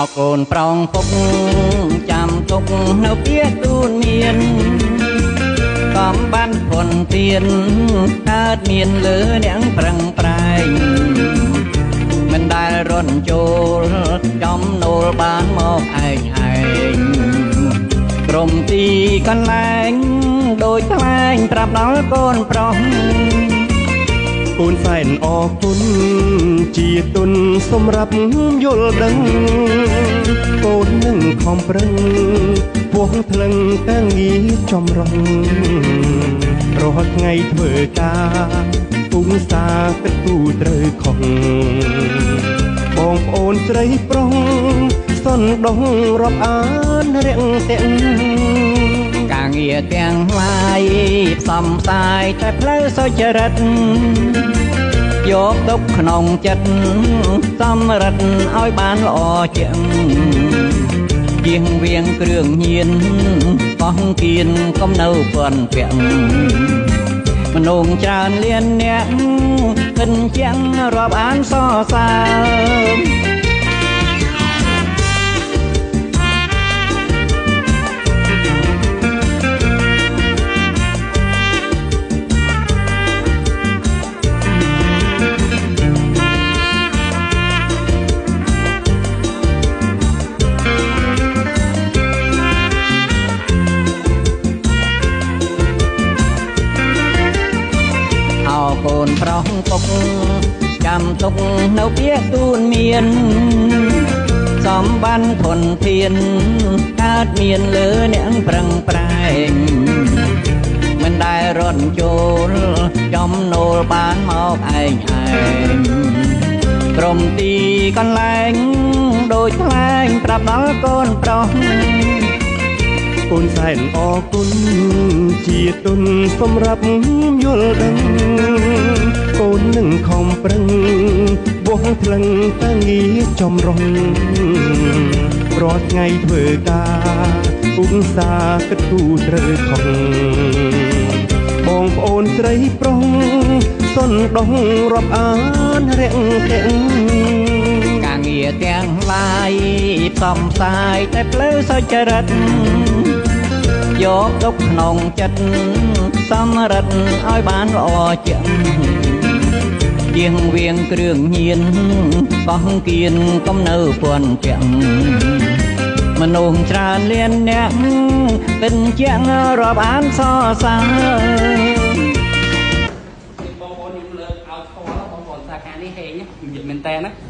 เอาโกนប្រងពុកចាំទុកនៅពីទូនមានកំបានผลទៀនកើតមានលើអ្នកប្រឹងប្រែងមិនដែលរត់ចូលចំនូលបានមកឯងក្រុមទីកន្លែងដោយថ្លែងប្រាប់ដល់កូនប្រុសកូនសែនអរគុណជាទុនសម្រាប់យល់ដឹងកូននឹងខំប្រឹងពោះថ្លឹងកាំងងារចំរងរាល់ថ្ងៃធ្វើការពុំសាគិតគូត្រូវខុសបងប្អូនស្រីប្រុសសនដងរាប់អានរាក់ទាំងការងារទាំងឡាយផ្សំផ្សាយតែផ្លូវសុចរិតយកទុកក្នុងចិត្តសម្រិតឲ្យបានល្អជាងជៀងវៀងគ្រឿងញៀនកោះគៀនកុំនៅពាន់ពាក់មនុស្សច្រើនលៀនអ្នកគិនជាងរាប់អានសរសើរកូនប្រុសពុកចាំទុកនៅពីទូនមានសម្បានធនធានកើតមានលើអ្នកប្រឹងប្រែងមិនដែលរត់ចូលចំនូលបានមកឯងក្រុមទីកន្លែងដោយថ្លែងប្រាប់ដល់កូនប្រុសកូនសែនអរគុណជាទុនសម្រាប់យល់ដឹងកូននឹងខំប្រឹងបោះថ្លឹងតាំងងារចំរងរាល់ថ្ងៃធ្វើការឧស្សាហ៍គិតគូរត្រូវខុសបងប្អូនស្រីប្រុសសនដងរាប់អានរាក់ទាំងការងារទាំងឡាយផ្សំផ្សាយតែផ្លូវសុចរិតយកទុកក្នុងចិត្តសម្រិតឲ្យបានល្អជាងជៀងវៀងគ្រឿងញៀនកោះគៀនកុំនៅពាន់ពាក់មនុស្សច្រើនលៀនអ្នកគិនជាងរាប់អានសរសើរបងប្អូនខ្ញុំលើកឲ្យផ្ទាល់បងប្អូនសាខានេះហេងនិយាយមែនតើណា